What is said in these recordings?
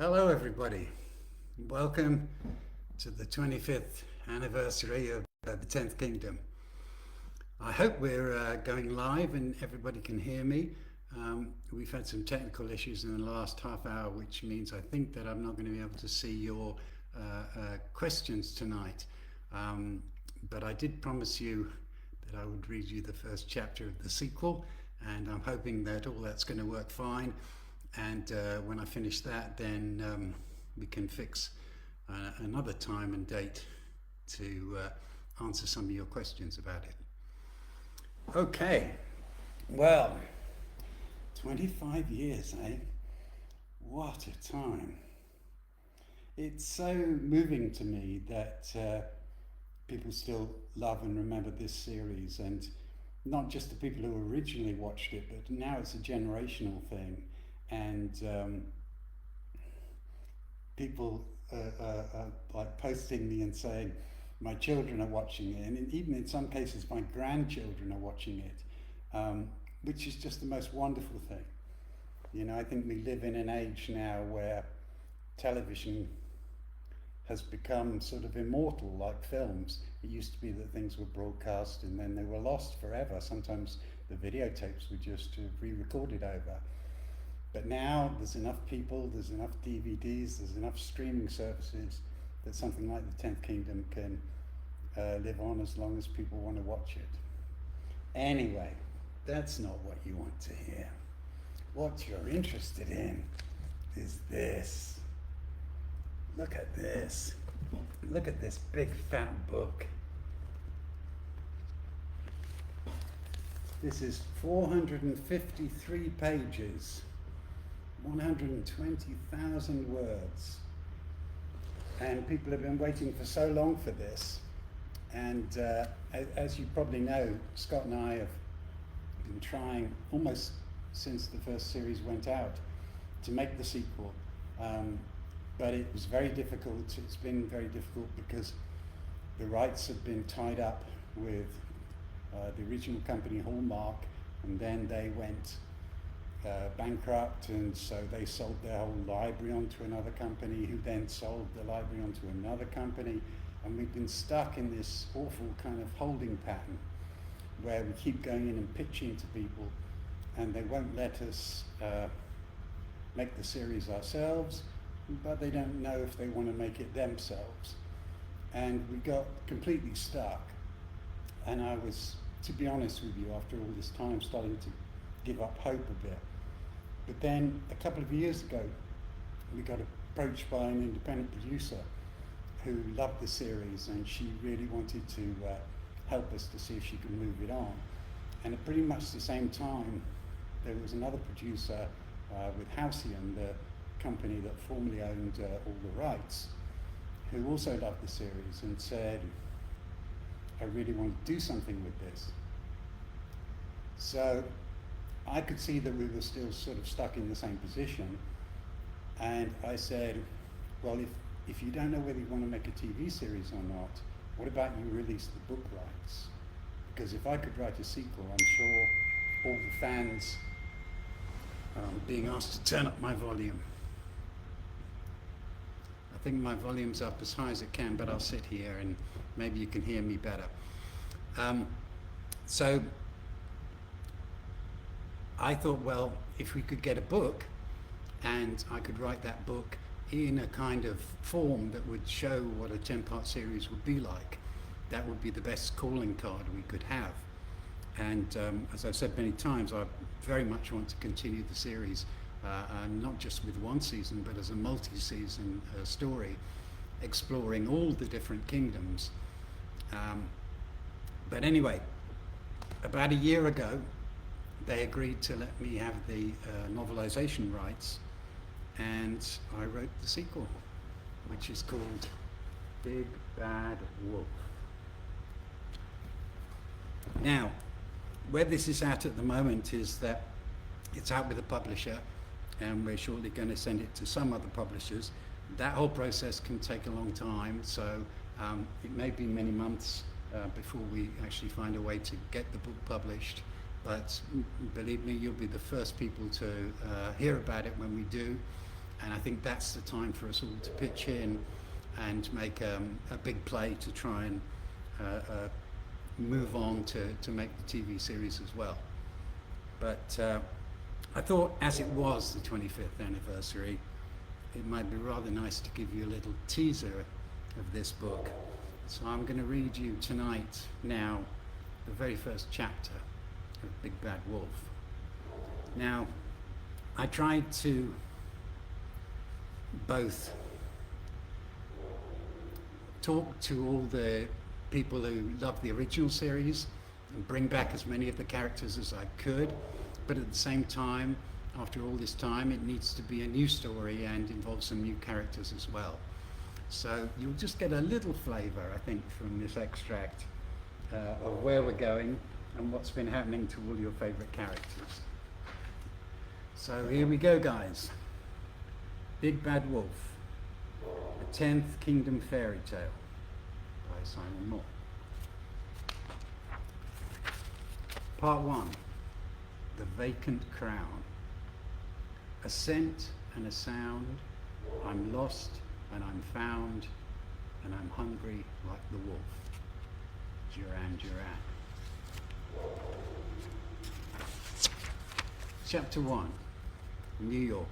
Hello, everybody. Welcome to the 25th anniversary of the Tenth Kingdom. I hope we're going live and everybody can hear me. We've had some technical issues in the last half hour, which means I think that I'm not going to be able to see your questions tonight. But I did promise you that I would read you the first chapter of the sequel, and I'm hoping that all that's going to work fine. And when I finish that, then we can fix another time and date to answer some of your questions about it. Okay, well, 25 years, eh? What a time. It's so moving to me that people still love and remember this series, and not just the people who originally watched it, but now it's a generational thing. And people like posting me and saying my children are watching it, and even in some cases my grandchildren are watching it, which is just the most wonderful thing. You know, I think we live in an age now where television has become sort of immortal, like films. It used to be that things were broadcast and then they were lost forever. Sometimes the videotapes were just re-recorded over. But now there's enough people, there's enough DVDs, there's enough streaming services that something like the Tenth Kingdom can live on as long as people want to watch it. Anyway, that's not what you want to hear. What you're interested in is this. Look at this. Look at this big fat book. This is 453 pages. 120,000 words, and people have been waiting for so long for this. And as you probably know, Scott and I have been trying almost since the first series went out to make the sequel, but it was very difficult. It's been very difficult because the rights have been tied up with the original company Hallmark, and then they went bankrupt, and so they sold their whole library onto another company, who then sold the library onto another company, and we've been stuck in this awful kind of holding pattern where we keep going in and pitching to people, and they won't let us make the series ourselves, but they don't know if they want to make it themselves. And we got completely stuck, and I was, to be honest with you, after all this time, starting to give up hope a bit. But then a couple of years ago, we got approached by an independent producer who loved the series, and she really wanted to help us to see if she could move it on. And at pretty much the same time, there was another producer with Halcyon, the company that formerly owned all the rights, who also loved the series and said, I really want to do something with this. So I could see that we were still sort of stuck in the same position, and I said, well, if you don't know whether you want to make a TV series or not, what about you release the book rights? Because if I could write a sequel, I'm sure all the fans being asked to turn up my volume. I think my volume's up as high as it can, but I'll sit here and maybe you can hear me better. So I thought, well, if we could get a book and I could write that book in a kind of form that would show what a 10-part series would be like, that would be the best calling card we could have. And as I've said many times, I very much want to continue the series, not just with one season, but as a multi-season story, exploring all the different kingdoms. But anyway, about a year ago, they agreed to let me have the novelization rights, and I wrote the sequel, which is called Big Bad Wolf. Now, where this is at the moment is that it's out with a publisher, and we're shortly going to send it to some other publishers. That whole process can take a long time, so it may be many months before we actually find a way to get the book published. But believe me, you'll be the first people to hear about it when we do. And I think that's the time for us all to pitch in and make a big play to try and move on to make the TV series as well. But I thought, as it was the 25th anniversary, it might be rather nice to give you a little teaser of this book. So I'm going to read you tonight now the very first chapter of Big Bad Wolf. Now, I tried to both talk to all the people who love the original series and bring back as many of the characters as I could, but at the same time, after all this time, it needs to be a new story and involve some new characters as well. So you'll just get a little flavour, I think, from this extract of where we're going and what's been happening to all your favourite characters. So here we go, guys. Big Bad Wolf, a 10th Kingdom Fairytale by Simon Moore. Part 1, The Vacant Crown. A scent and a sound, I'm lost and I'm found, and I'm hungry like the wolf. Duran Duran. Chapter 1, New York.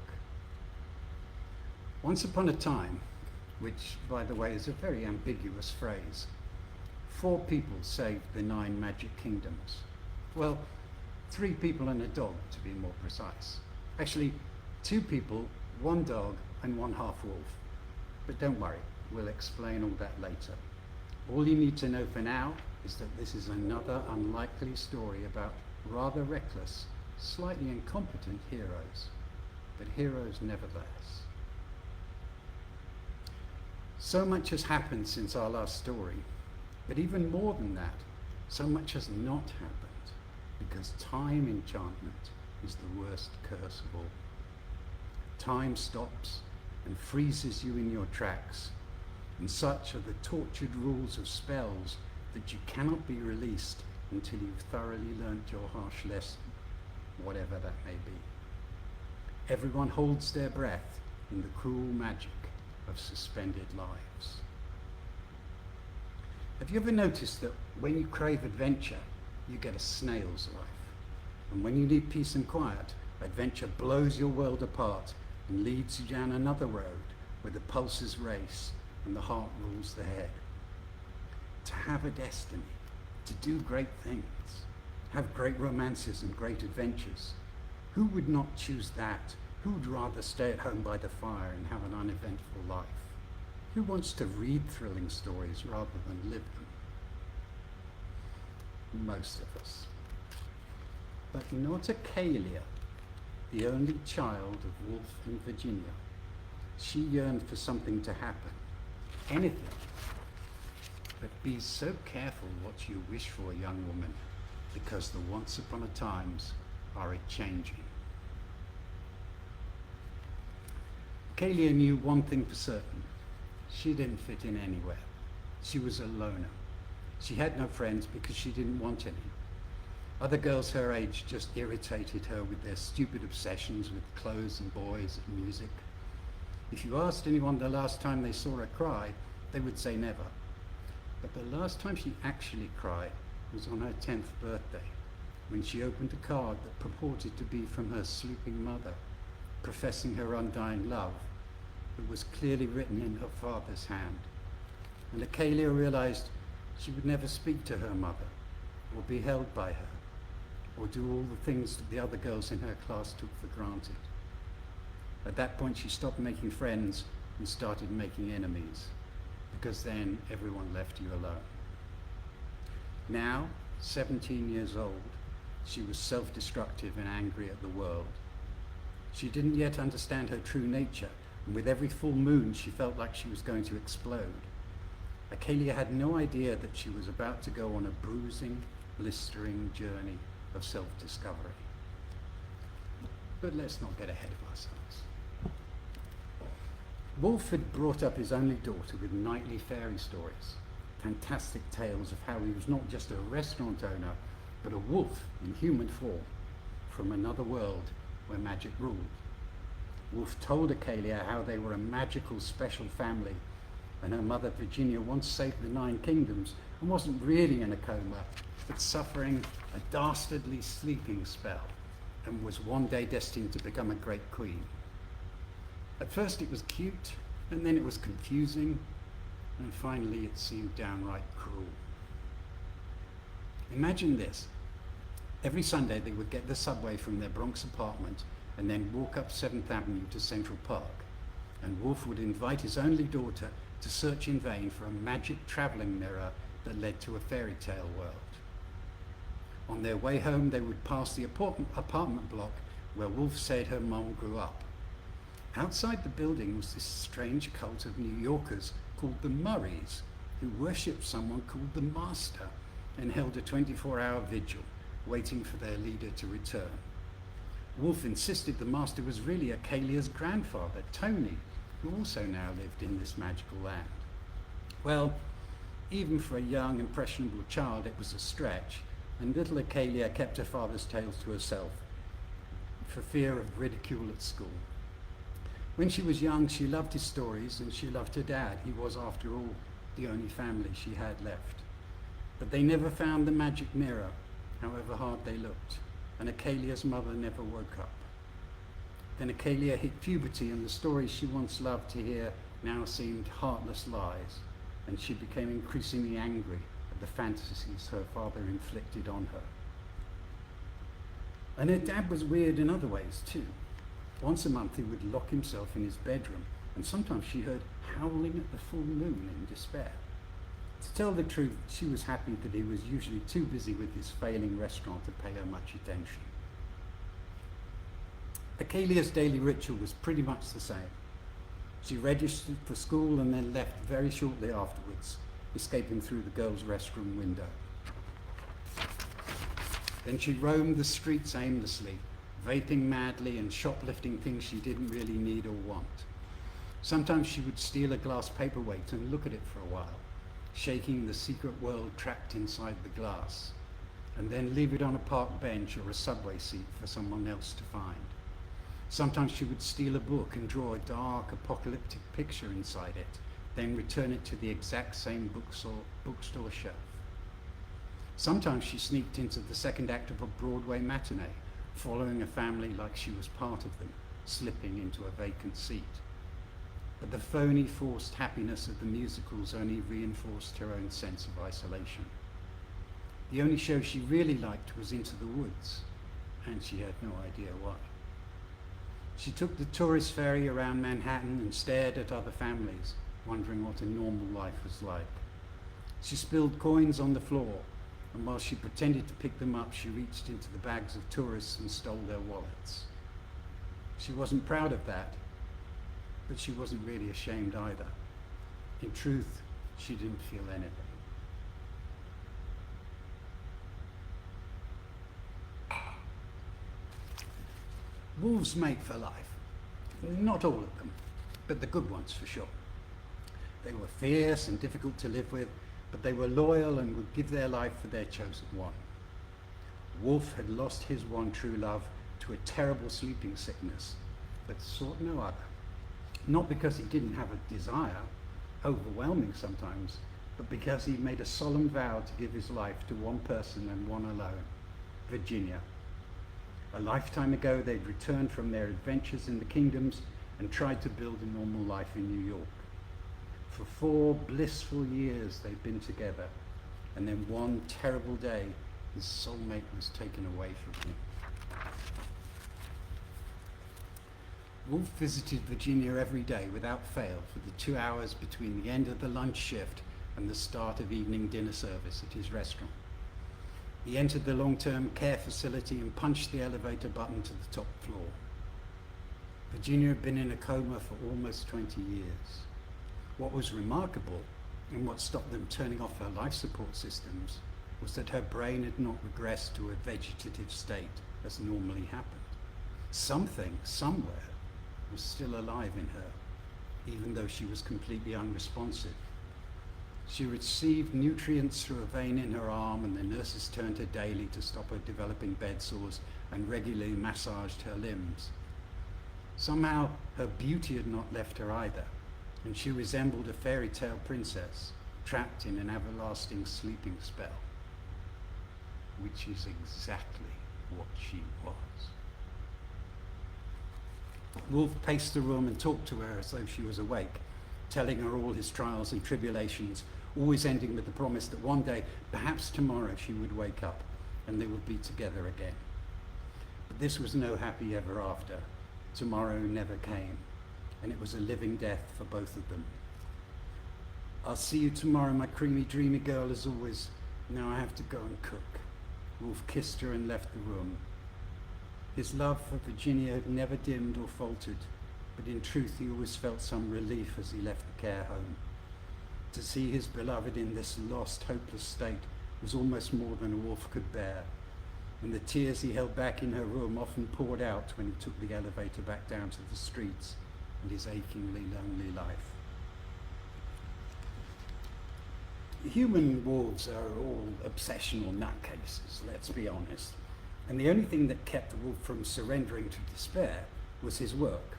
Once upon a time, which, by the way, is a very ambiguous phrase, 4 people saved the 9 magic kingdoms. Well, 3 people and a dog, to be more precise. Actually, 2 people, 1 dog, and 1 half-wolf. But don't worry, we'll explain all that later. All you need to know for now is that this is another unlikely story about rather reckless, slightly incompetent heroes, but heroes nevertheless. So much has happened since our last story, but even more than that, so much has not happened, because time enchantment is the worst curse of all. Time stops and freezes you in your tracks, and such are the tortured rules of spells that you cannot be released until you've thoroughly learnt your harsh lesson, whatever that may be. Everyone holds their breath in the cruel magic of suspended lives. Have you ever noticed that when you crave adventure, you get a snail's life? And when you need peace and quiet, adventure blows your world apart and leads you down another road where the pulses race and the heart rules the head. To have a destiny, to do great things, have great romances and great adventures. Who would not choose that? Who would rather stay at home by the fire and have an uneventful life? Who wants to read thrilling stories rather than live them? Most of us. But not Acalia, the only child of Wolf and Virginia. She yearned for something to happen, anything. But be so careful what you wish for, young woman, because the once upon a times are a-changing. Acalia knew one thing for certain. She didn't fit in anywhere. She was a loner. She had no friends because she didn't want any. Other girls her age just irritated her with their stupid obsessions with clothes and boys and music. If you asked anyone the last time they saw her cry, they would say never. But the last time she actually cried was on her 10th birthday, when she opened a card that purported to be from her sleeping mother, professing her undying love, but was clearly written in her father's hand. And Acalia realized she would never speak to her mother, or be held by her, or do all the things that the other girls in her class took for granted. At that point, she stopped making friends and started making enemies, because then everyone left you alone. Now, 17 years old, she was self-destructive and angry at the world. She didn't yet understand her true nature, and with every full moon, she felt like she was going to explode. Acalia had no idea that she was about to go on a bruising, blistering journey of self-discovery. But let's not get ahead of ourselves. Wolf had brought up his only daughter with nightly fairy stories, fantastic tales of how he was not just a restaurant owner, but a wolf in human form from another world where magic ruled. Woolf told Acalia how they were a magical special family, and her mother Virginia once saved the 9 kingdoms and wasn't really in a coma, but suffering a dastardly sleeping spell, and was one day destined to become a great queen. At first it was cute, and then it was confusing, and finally it seemed downright cruel. Imagine this. Every Sunday they would get the subway from their Bronx apartment and then walk up 7th Avenue to Central Park, and Woolf would invite his only daughter to search in vain for a magic travelling mirror that led to a fairy tale world. On their way home they would pass the apartment block where Woolf said her mum grew up. Outside the building was this strange cult of New Yorkers called the Murrays, who worshipped someone called the Master and held a 24-hour vigil, waiting for their leader to return. Woolf insisted the Master was really Acalia's grandfather, Tony, who also now lived in this magical land. Well, even for a young, impressionable child, it was a stretch, and little Acalia kept her father's tales to herself for fear of ridicule at school. When she was young, she loved his stories, and she loved her dad. He was, after all, the only family she had left. But they never found the magic mirror, however hard they looked, and Acalia's mother never woke up. Then Acalia hit puberty, and the stories she once loved to hear now seemed heartless lies, and she became increasingly angry at the fantasies her father inflicted on her. And her dad was weird in other ways too. Once a month he would lock himself in his bedroom, and sometimes she heard howling at the full moon in despair. To tell the truth, she was happy that he was usually too busy with his failing restaurant to pay her much attention. Acalia's daily ritual was pretty much the same. She registered for school and then left very shortly afterwards, escaping through the girls' restroom window. Then she roamed the streets aimlessly, vaping madly and shoplifting things she didn't really need or want. Sometimes she would steal a glass paperweight and look at it for a while, shaking the secret world trapped inside the glass, and then leave it on a park bench or a subway seat for someone else to find. Sometimes she would steal a book and draw a dark, apocalyptic picture inside it, then return it to the exact same bookstore shelf. Sometimes she sneaked into the second act of a Broadway matinee, following a family like she was part of them, slipping into a vacant seat. But the phony, forced happiness of the musicals only reinforced her own sense of isolation. The only show she really liked was Into the Woods, and she had no idea why. She took the tourist ferry around Manhattan and stared at other families, wondering what a normal life was like. She spilled coins on the floor, and while she pretended to pick them up, she reached into the bags of tourists and stole their wallets. She wasn't proud of that, but she wasn't really ashamed either. In truth, she didn't feel anything. Wolves mate for life. Not all of them, but the good ones for sure. They were fierce and difficult to live with, but they were loyal and would give their life for their chosen one. Wolf had lost his one true love to a terrible sleeping sickness, but sought no other. Not because he didn't have a desire, overwhelming sometimes, but because he made a solemn vow to give his life to one person and one alone, Virginia. A lifetime ago, they'd returned from their adventures in the kingdoms and tried to build a normal life in New York. For 4 blissful years they'd been together, and then one terrible day, his soulmate was taken away from him. Wolf visited Virginia every day without fail for the 2 hours between the end of the lunch shift and the start of evening dinner service at his restaurant. He entered the long-term care facility and punched the elevator button to the top floor. Virginia had been in a coma for almost 20 years. What was remarkable, and what stopped them turning off her life support systems, was that her brain had not regressed to a vegetative state as normally happened. Something, somewhere, was still alive in her, even though she was completely unresponsive. She received nutrients through a vein in her arm, and the nurses turned her daily to stop her developing bed sores and regularly massaged her limbs. Somehow her beauty had not left her either, and she resembled a fairy tale princess trapped in an everlasting sleeping spell, which is exactly what she was. Wolf paced the room and talked to her as though she was awake, telling her all his trials and tribulations, always ending with the promise that one day, perhaps tomorrow, she would wake up and they would be together again. But this was no happy ever after. Tomorrow never came, and it was a living death for both of them. I'll see you tomorrow, my creamy, dreamy girl, as always. Now I have to go and cook. Wolf kissed her and left the room. His love for Virginia had never dimmed or faltered, but in truth he always felt some relief as he left the care home. To see his beloved in this lost, hopeless state was almost more than a Wolf could bear, and the tears he held back in her room often poured out when he took the elevator back down to the streets and his achingly lonely life. Human wolves are all obsessional nutcases, let's be honest. And the only thing that kept the wolf from surrendering to despair was his work.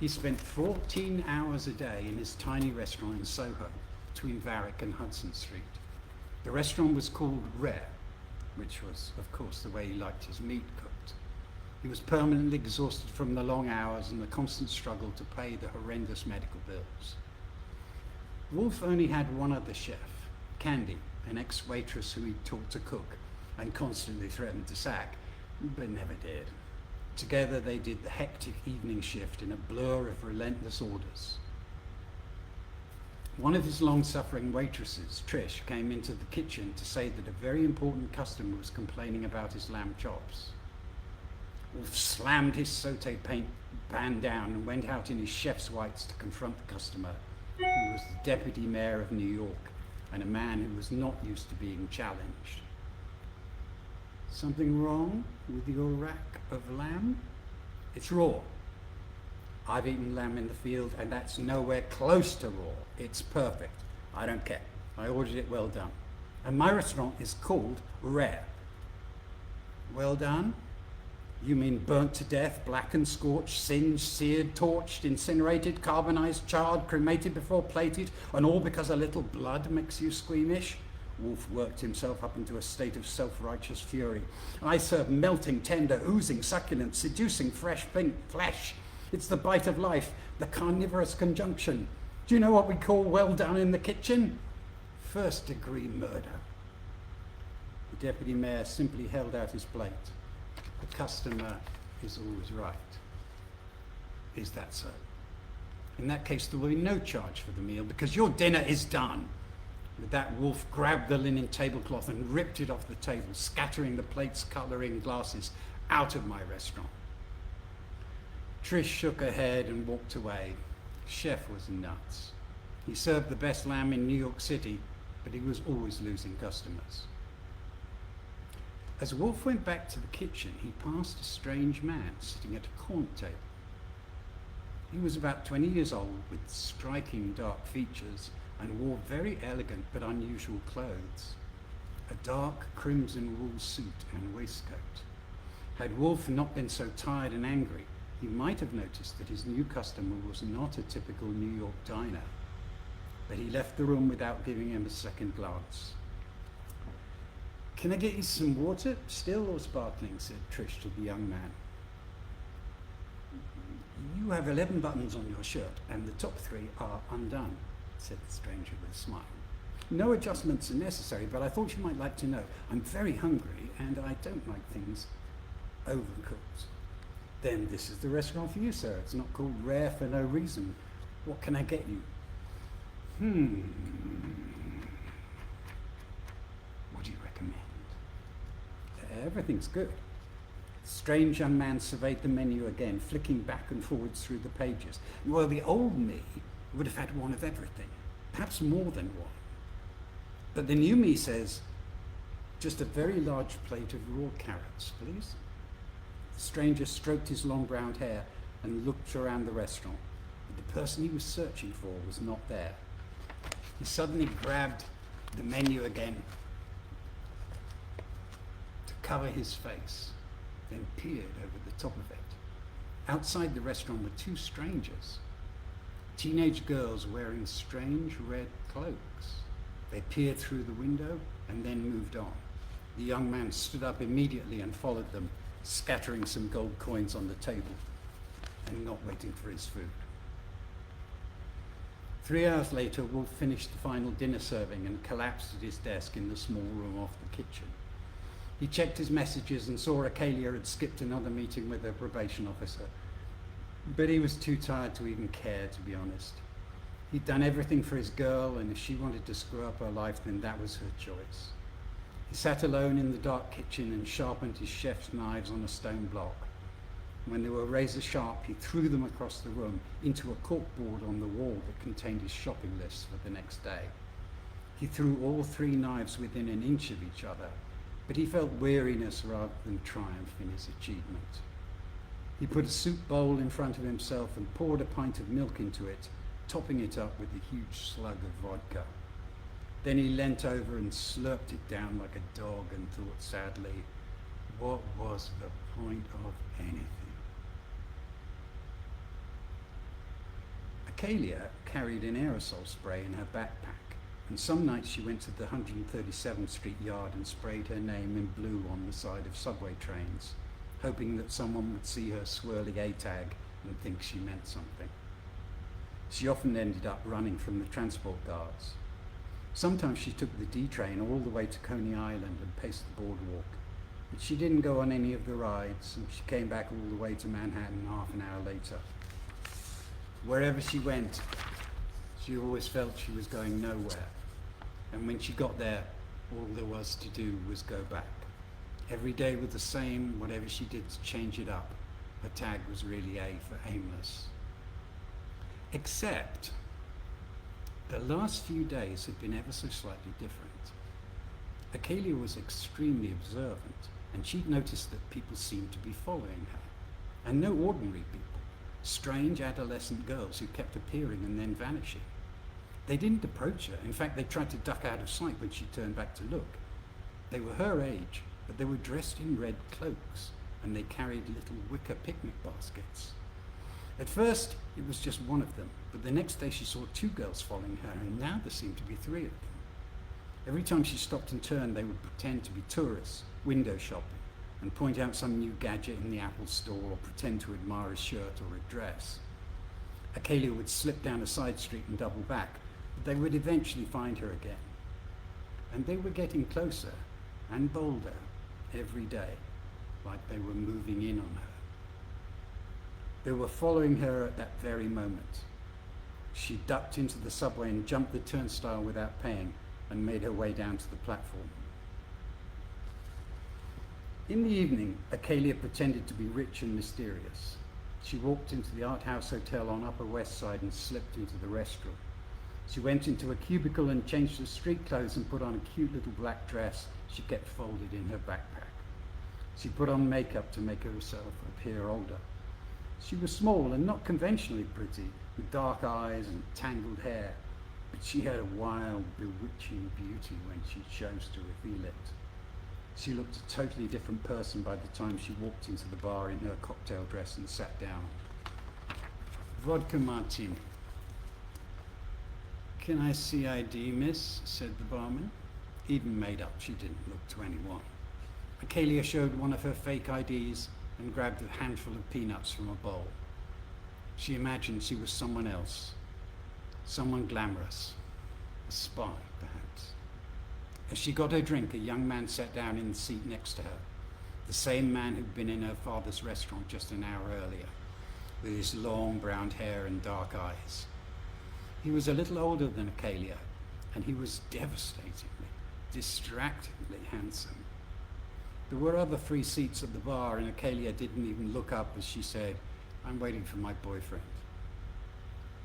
He spent 14 hours a day in his tiny restaurant in Soho, between Varick and Hudson Street. The restaurant was called Rare, which was, of course, the way he liked his meat cooked. He was permanently exhausted from the long hours and the constant struggle to pay the horrendous medical bills. Wolf only had one other chef, Candy, an ex-waitress who he taught to cook and constantly threatened to sack, but never did. Together they did the hectic evening shift in a blur of relentless orders. One of his long-suffering waitresses, Trish, came into the kitchen to say that a very important customer was complaining about his lamb chops. Wolf slammed his sauté pan down and went out in his chef's whites to confront the customer, who was the deputy mayor of New York and a man who was not used to being challenged. Something wrong with your rack of lamb? It's raw. I've eaten lamb in the field and that's nowhere close to raw. It's perfect. I don't care. I ordered it well done. And my restaurant is called Rare. Well done? You mean burnt to death, blackened, scorched, singed, seared, torched, incinerated, carbonized, charred, cremated before plated, and all because a little blood makes you squeamish? Wolf worked himself up into a state of self-righteous fury. I serve melting, tender, oozing, succulent, seducing, fresh, pink flesh. It's the bite of life, the carnivorous conjunction. Do you know what we call well done in the kitchen? First-degree murder. The deputy mayor simply held out his plate. The customer is always right. Is that so? In that case, there will be no charge for the meal because your dinner is done. With that, Wolf grabbed the linen tablecloth and ripped it off the table, scattering the plates, cutlery, and glasses out of my restaurant. Trish shook her head and walked away. Chef was nuts. He served the best lamb in New York City, but he was always losing customers. As Wolf went back to the kitchen, he passed a strange man sitting at a corner table. He was about 20 years old with striking dark features and wore very elegant but unusual clothes, a dark crimson wool suit and waistcoat. Had Wolf not been so tired and angry, he might have noticed that his new customer was not a typical New York diner, but he left the room without giving him a second glance. Can I get you some water, still or sparkling? Said Trish to the young man. You have 11 buttons on your shirt and the top 3 are undone, said the stranger with a smile. No adjustments are necessary, but I thought you might like to know. I'm very hungry and I don't like things overcooked. Then this is the restaurant for you, sir. It's not called Rare for no reason. What can I get you? What do you recommend? Everything's good. The strange young man surveyed the menu again, flicking back and forwards through the pages. Well, the old me would have had one of everything, perhaps more than one. But the new me says, just a very large plate of raw carrots, please. The stranger stroked his long brown hair and looked around the restaurant, but the person he was searching for was not there. He suddenly grabbed the menu again to cover his face, then peered over the top of it. Outside the restaurant were two strangers, teenage girls wearing strange red cloaks. They peered through the window and then moved on. The young man stood up immediately and followed them, scattering some gold coins on the table and not waiting for his food. 3 hours later, Wolf finished the final dinner serving and collapsed at his desk in the small room off the kitchen. He checked his messages and saw Acalia had skipped another meeting with her probation officer. But he was too tired to even care, to be honest. He'd done everything for his girl, and if she wanted to screw up her life, then that was her choice. He sat alone in the dark kitchen and sharpened his chef's knives on a stone block. When they were razor sharp, he threw them across the room into a corkboard on the wall that contained his shopping list for the next day. He threw all 3 knives within an inch of each other, but he felt weariness rather than triumph in his achievement. He put a soup bowl in front of himself and poured a pint of milk into it, topping it up with a huge slug of vodka. Then he leant over and slurped it down like a dog and thought sadly, what was the point of anything? Acalia carried an aerosol spray in her backpack, and some nights she went to the 137th Street yard and sprayed her name in blue on the side of subway trains, hoping that someone would see her swirly A-tag and think she meant something. She often ended up running from the transport guards. Sometimes she took the D train all the way to Coney Island and paced the boardwalk, but she didn't go on any of the rides, and she came back all the way to Manhattan half an hour later. Wherever she went, she always felt she was going nowhere, and when she got there, all there was to do was go back. Every day was the same, whatever she did to change it up. Her tag was really A for aimless. Except the last few days had been ever so slightly different. Acalia was extremely observant, and she'd noticed that people seemed to be following her, and no ordinary people, strange adolescent girls who kept appearing and then vanishing. They didn't approach her. In fact, they tried to duck out of sight when she turned back to look. They were her age, but they were dressed in red cloaks, and they carried little wicker picnic baskets. At first, it was just one of them, but the next day she saw 2 girls following her, and now there seemed to be 3 of them. Every time she stopped and turned, they would pretend to be tourists, window shopping, and point out some new gadget in the Apple store or pretend to admire a shirt or a dress. Acalia would slip down a side street and double back, but they would eventually find her again. And they were getting closer and bolder every day, like they were moving in on her. They were following her at that very moment. She ducked into the subway and jumped the turnstile without paying and made her way down to the platform. In the evening, Acalia pretended to be rich and mysterious. She walked into the Art House Hotel on Upper West Side and slipped into the restroom. She went into a cubicle and changed her street clothes and put on a cute little black dress she kept folded in her backpack. She put on makeup to make herself appear older. She was small and not conventionally pretty, with dark eyes and tangled hair, but she had a wild, bewitching beauty when she chose to reveal it. She looked a totally different person by the time she walked into the bar in her cocktail dress and sat down. Vodka martini. Can I see ID, miss? Said the barman. Even made up, she didn't look 21. Acalia showed one of her fake IDs and grabbed a handful of peanuts from a bowl. She imagined she was someone else, someone glamorous, a spy, perhaps. As she got her drink, a young man sat down in the seat next to her, the same man who'd been in her father's restaurant just an hour earlier, with his long brown hair and dark eyes. He was a little older than Acalia, and he was devastatingly, distractingly handsome. There were other free seats at the bar, and Acalia didn't even look up as she said, "I'm waiting for my boyfriend."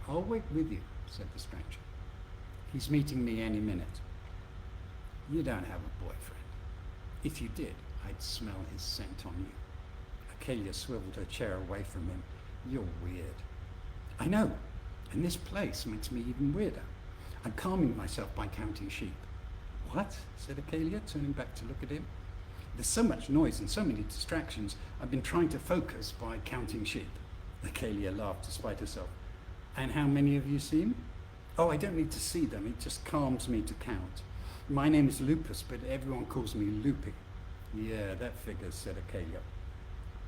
"I'll wait with you," said the stranger. "He's meeting me any minute." "You don't have a boyfriend. If you did, I'd smell his scent on you." Acalia swiveled her chair away from him. "You're weird." "I know, and this place makes me even weirder. I'm calming myself by counting sheep." "What?" said Acalia, turning back to look at him. "There's so much noise and so many distractions. I've been trying to focus by counting sheep." Acalia laughed despite herself. And how many have you seen? Oh, I don't need to see them, it just calms me to count. My name is Lupus, but everyone calls me Loopy. Yeah, that figures, said Acalia.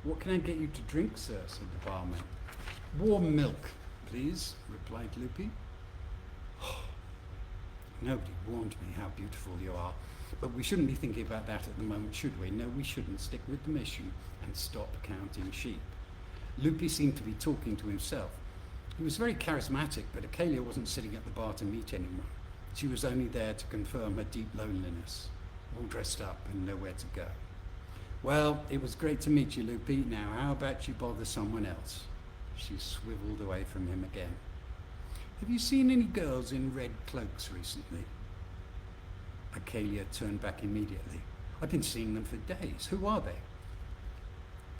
What can I get you to drink, sir, said the barman. Warm milk, please, replied Loopy. Nobody warned me how beautiful you are, but we shouldn't be thinking about that at the moment, should we? No, we shouldn't. Stick with the mission and stop counting sheep. Loopy seemed to be talking to himself. He was very charismatic, but Acalia wasn't sitting at the bar to meet anyone. She was only there to confirm her deep loneliness, all dressed up and nowhere to go. Well, it was great to meet you, Loopy. Now, how about you bother someone else? She swiveled away from him again. Have you seen any girls in red cloaks recently? Acalia turned back immediately. I've been seeing them for days. Who are they?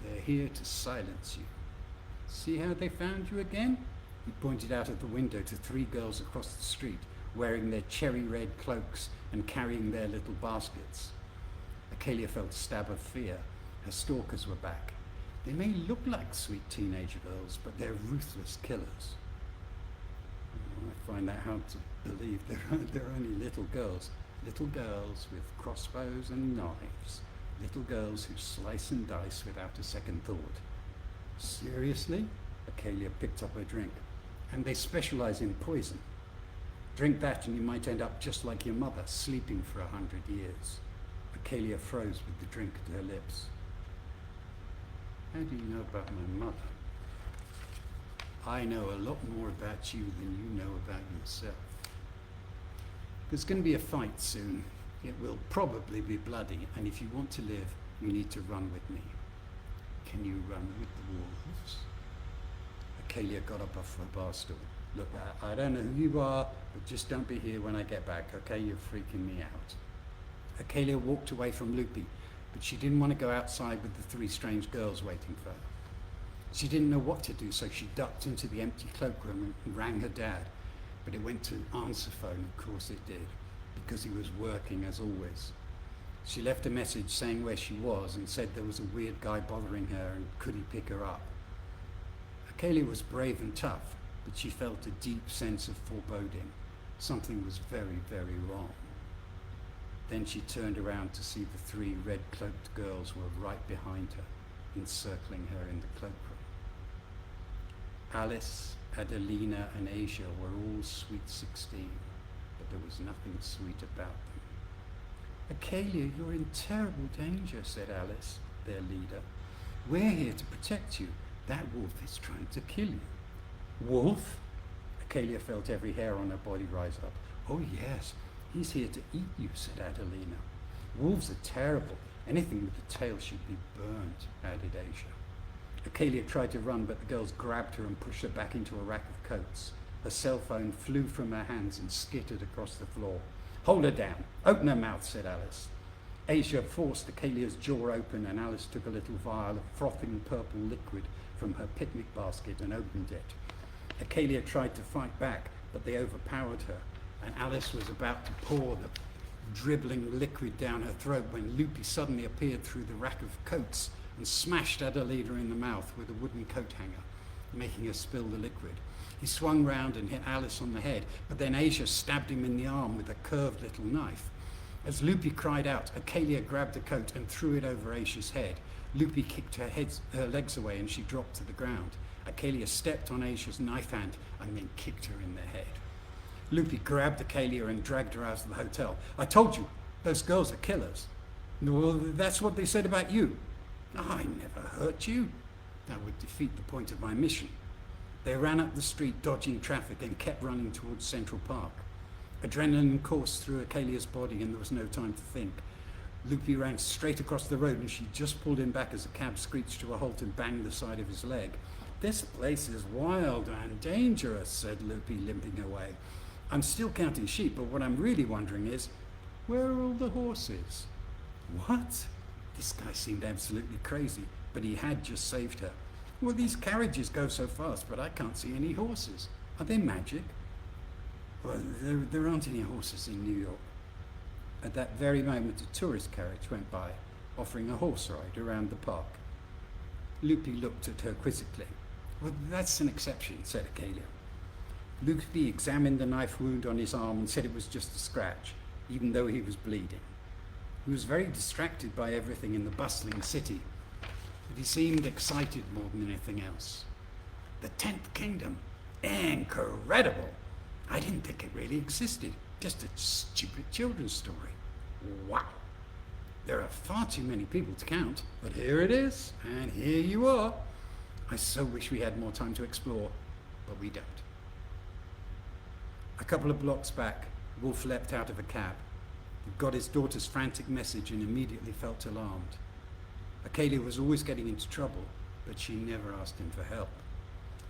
They're here to silence you. See how they found you again? He pointed out of the window to 3 girls across the street, wearing their cherry red cloaks and carrying their little baskets. Acalia felt a stab of fear. Her stalkers were back. They may look like sweet teenage girls, but they're ruthless killers. I find that hard to believe. They're only little girls with crossbows and knives, little girls who slice and dice without a second thought. Seriously? Acalia picked up her drink. And they specialize in poison. Drink that and you might end up just like your mother, sleeping for 100 years. Acalia froze with the drink at her lips. How do you know about my mother? I know a lot more about you than you know about yourself. There's going to be a fight soon. It will probably be bloody, and if you want to live, you need to run with me. Can you run with the wolves? Acalia got up off her bar stool. Look, I don't know who you are, but just don't be here when I get back, okay? You're freaking me out. Acalia walked away from Loopy, but she didn't want to go outside with the 3 strange girls waiting for her. She didn't know what to do, so she ducked into the empty cloakroom and rang her dad. But it went to answer phone, of course it did, because he was working as always. She left a message saying where she was and said there was a weird guy bothering her and could he pick her up. Acalia was brave and tough, but she felt a deep sense of foreboding. Something was very, very wrong. Then she turned around to see the 3 red-cloaked girls were right behind her, encircling her in the cloakroom. Alice, Adelina and Asia were all sweet 16, but there was nothing sweet about them. Acalia, you're in terrible danger, said Alice, their leader. We're here to protect you. That wolf is trying to kill you. Wolf? Acalia felt every hair on her body rise up. Oh yes, he's here to eat you, said Adelina. Wolves are terrible. Anything with a tail should be burnt, added Asia. Acalia tried to run, but the girls grabbed her and pushed her back into a rack of coats. Her cell phone flew from her hands and skittered across the floor. Hold her down. Open her mouth, said Alice. Asia forced Acalia's jaw open, and Alice took a little vial of frothing purple liquid from her picnic basket and opened it. Acalia tried to fight back, but they overpowered her, and Alice was about to pour the dribbling liquid down her throat when Loopy suddenly appeared through the rack of coats and smashed Adelina in the mouth with a wooden coat hanger, making her spill the liquid. He swung round and hit Alice on the head, but then Asia stabbed him in the arm with a curved little knife. As Loopy cried out, Acalia grabbed the coat and threw it over Asia's head. Loopy kicked her legs away and she dropped to the ground. Acalia stepped on Asia's knife hand and then kicked her in the head. Loopy grabbed Acalia and dragged her out of the hotel. I told you, those girls are killers. Well, that's what they said about you. I never hurt you. That would defeat the point of my mission. They ran up the street dodging traffic and kept running towards Central Park. Adrenaline coursed through Acalia's body and there was no time to think. Loopy ran straight across the road and she just pulled him back as a cab screeched to a halt and banged the side of his leg. This place is wild and dangerous, said Loopy, limping away. I'm still counting sheep, but what I'm really wondering is, where are all the horses? What? This guy seemed absolutely crazy, but he had just saved her. Well, these carriages go so fast, but I can't see any horses. Are they magic? Well, there aren't any horses in New York. At that very moment, a tourist carriage went by, offering a horse ride around the park. Loopy looked at her quizzically. Well, that's an exception, said Acalia. Lucy examined the knife wound on his arm and said it was just a scratch, even though he was bleeding. He was very distracted by everything in the bustling city, but he seemed excited more than anything else. The Tenth Kingdom. Incredible! I didn't think it really existed. Just a stupid children's story. Wow! There are far too many people to count, but here it is, and here you are. I so wish we had more time to explore, but we don't. A couple of blocks back, Wolf leapt out of a cab. He got his daughter's frantic message and immediately felt alarmed. Acalia was always getting into trouble, but she never asked him for help.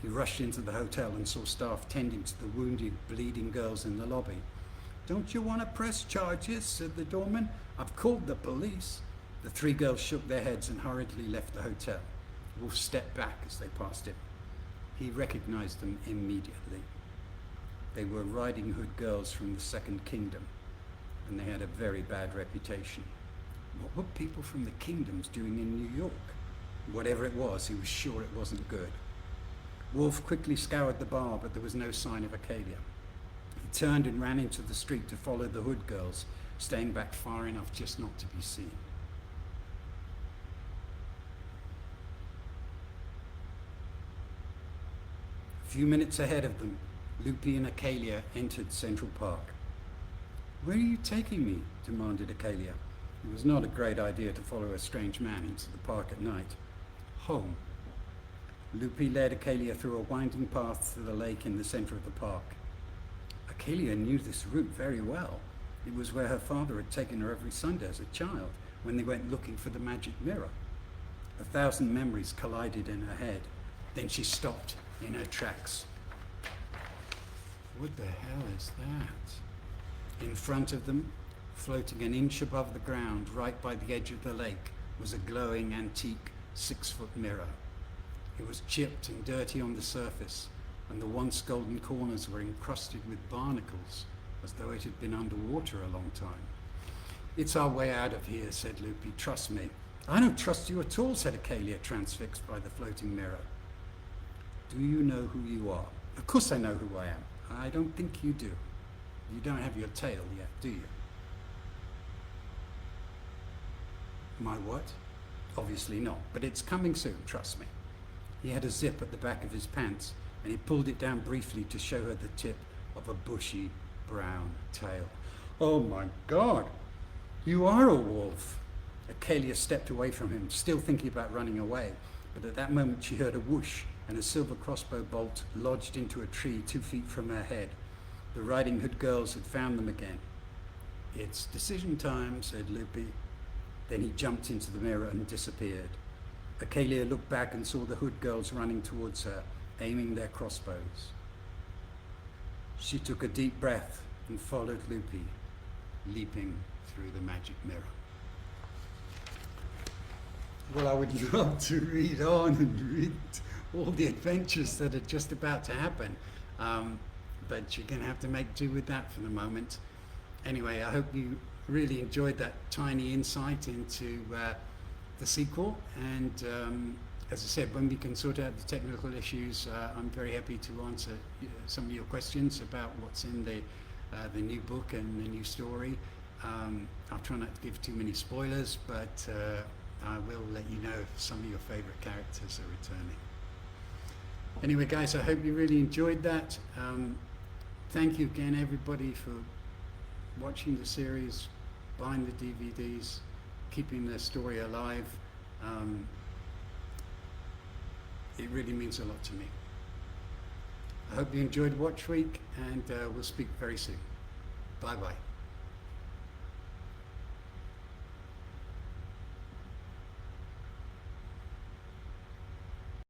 He rushed into the hotel and saw staff tending to the wounded, bleeding girls in the lobby. "Don't you want to press charges?" said the doorman. "I've called the police." The three girls shook their heads and hurriedly left the hotel. Wolf stepped back as they passed him. He recognized them immediately. They were Riding Hood girls from the Second Kingdom, and they had a very bad reputation. What were people from the kingdoms doing in New York? Whatever it was, he was sure it wasn't good. Wolf quickly scoured the bar, but there was no sign of Acalia. He turned and ran into the street to follow the Hood girls, staying back far enough just not to be seen. A few minutes ahead of them, Lupi and Acalia entered Central Park. "Where are you taking me?" demanded Acalia. It was not a great idea to follow a strange man into the park at night. "Home." Lupi led Acalia through a winding path to the lake in the center of the park. Acalia knew this route very well. It was where her father had taken her every Sunday as a child when they went looking for the magic mirror. 1,000 memories collided in her head. Then she stopped in her tracks. What the hell is that? In front of them, floating an inch above the ground, right by the edge of the lake, was a glowing antique 6-foot mirror. It was chipped and dirty on the surface, and the once golden corners were encrusted with barnacles, as though it had been underwater a long time. "It's our way out of here," said Lupi. "Trust me." "I don't trust you at all," said Acalia, transfixed by the floating mirror. "Do you know who you are?" "Of course I know who I am." "I don't think you do. You don't have your tail yet, do you?" "My what?" "Obviously not, but it's coming soon, trust me." He had a zip at the back of his pants, and he pulled it down briefly to show her the tip of a bushy brown tail. "Oh my God, you are a wolf!" Acalia stepped away from him, still thinking about running away, but at that moment she heard a whoosh, and a silver crossbow bolt lodged into a tree 2 feet from her head. The Riding Hood girls had found them again. "It's decision time," said Lupi. Then he jumped into the mirror and disappeared. Acalia looked back and saw the Hood girls running towards her, aiming their crossbows. She took a deep breath and followed Lupi, leaping through the magic mirror. Well, I would love to read on and read all the adventures that are just about to happen, but you're going to have to make do with that for the moment. Anyway, I hope you really enjoyed that tiny insight into the sequel, and as I said, when we can sort out the technical issues, I'm very happy to answer some of your questions about what's in the new book and the new story. I'll try not to give too many spoilers, but I will let you know if some of your favorite characters are returning. Anyway, guys, I hope you really enjoyed that. Thank you again, everybody, for watching the series, buying the DVDs, keeping the story alive. It really means a lot to me. I hope you enjoyed Watch Week, and we'll speak very soon. Bye-bye.